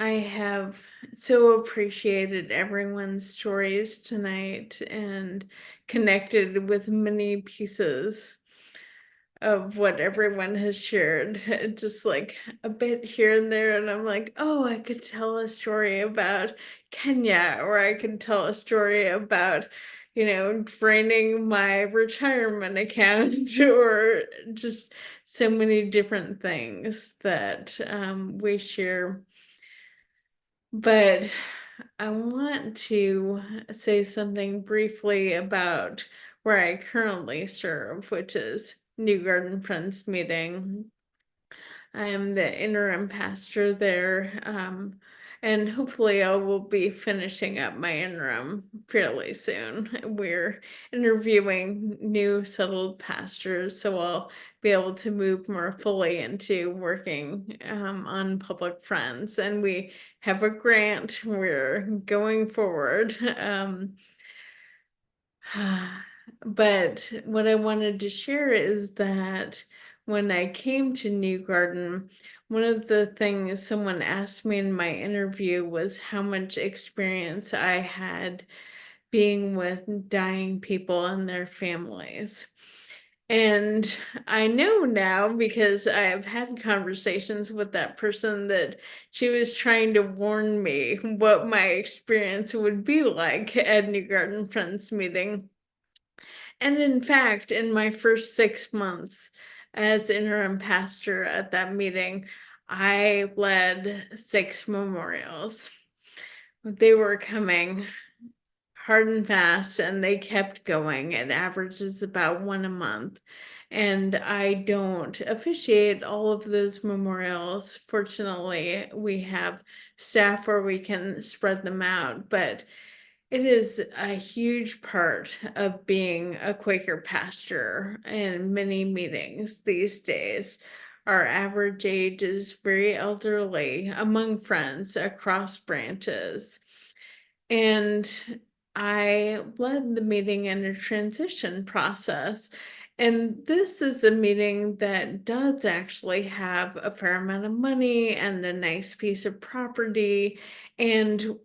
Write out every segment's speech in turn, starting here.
I have so appreciated everyone's stories tonight and connected with many pieces of what everyone has shared. Just like a bit here and there, and I'm like, oh, I could tell a story about Kenya, or I could tell a story about, draining my retirement account, or just so many different things that we share. But I want to say something briefly about where I currently serve, which is New Garden Friends Meeting. I am the interim pastor there, and hopefully I will be finishing up my interim fairly soon. We're interviewing new settled pastors, so I'll be able to move more fully into working on public friends. And we have a grant. We're going forward. But what I wanted to share is that when I came to New Garden, one of the things someone asked me in my interview was how much experience I had being with dying people and their families. And I know now, because I've had conversations with that person, that she was trying to warn me what my experience would be like at New Garden Friends Meeting. And in fact, in my first 6 months as interim pastor at that meeting, I led 6 memorials. They were coming hard and fast, and they kept going. It averages about one a month. And I don't officiate all of those memorials. Fortunately, we have staff where we can spread them out, but it is a huge part of being a Quaker pastor in many meetings these days. Our average age is very elderly among friends across branches. And I led the meeting in a transition process. And this is a meeting that does actually have a fair amount of money and a nice piece of property, and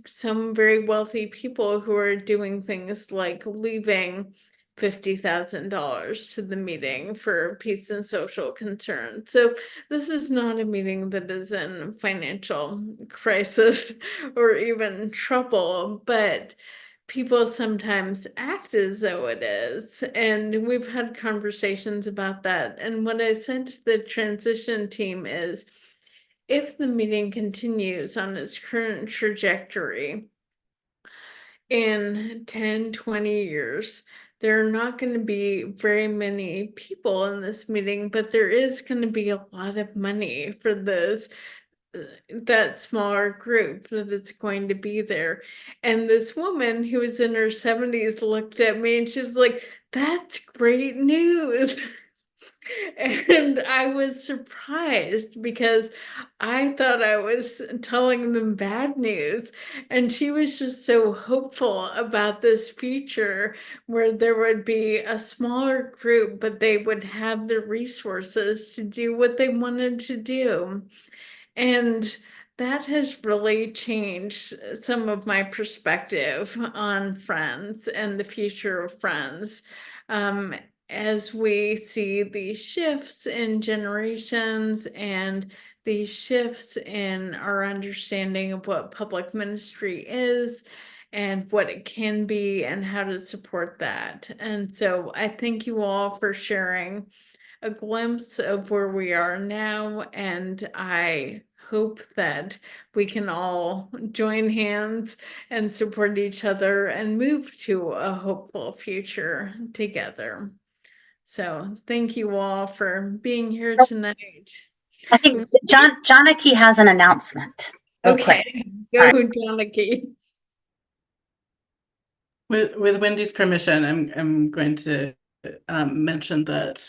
some very wealthy people who are doing things like leaving $50,000 to the meeting for peace and social concern. So this is not a meeting that is in financial crisis or even trouble, but people sometimes act as though it is. And we've had conversations about that. And what I said to the transition team is, if the meeting continues on its current trajectory, in 10, 20 years, there are not going to be very many people in this meeting, but there is going to be a lot of money for that smaller group that it's going to be there. And this woman who was in her 70s looked at me and she was like, "That's great news." And I was surprised because I thought I was telling them bad news. And she was just so hopeful about this future where there would be a smaller group, but they would have the resources to do what they wanted to do. And that has really changed some of my perspective on friends and the future of friends. Um, as we see these shifts in generations and these shifts in our understanding of what public ministry is and what it can be and how to support that. And so I thank you all for sharing a glimpse of where we are now, and I hope that we can all join hands and support each other and move to a hopeful future together. So thank you all for being here tonight. I think Johniki has an announcement. Real quick. Okay, go, Janaki. With Wendy's permission, I'm going to mention that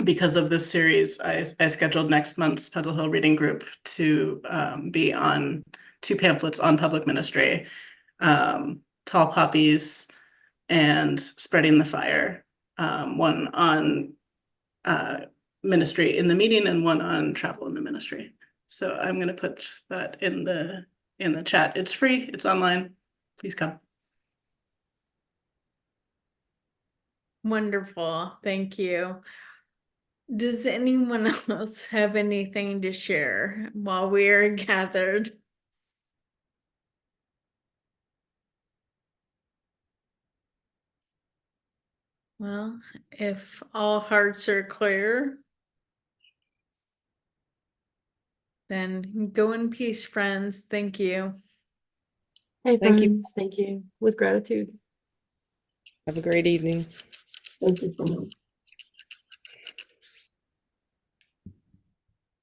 because of this series, I scheduled next month's Pedal Hill Reading Group to be on 2 pamphlets on public ministry, Tall Poppies and Spreading the Fire, one on ministry in the meeting and one on travel in the ministry. So I'm going to put that in the chat. It's free. It's online. Please come. Wonderful. Thank you. Does anyone else have anything to share while we are gathered? Well, if all hearts are clear, then go in peace, friends. Thank you. Hey, Thank you. friends. Thank you. With gratitude. Have a great evening. Thank you so much.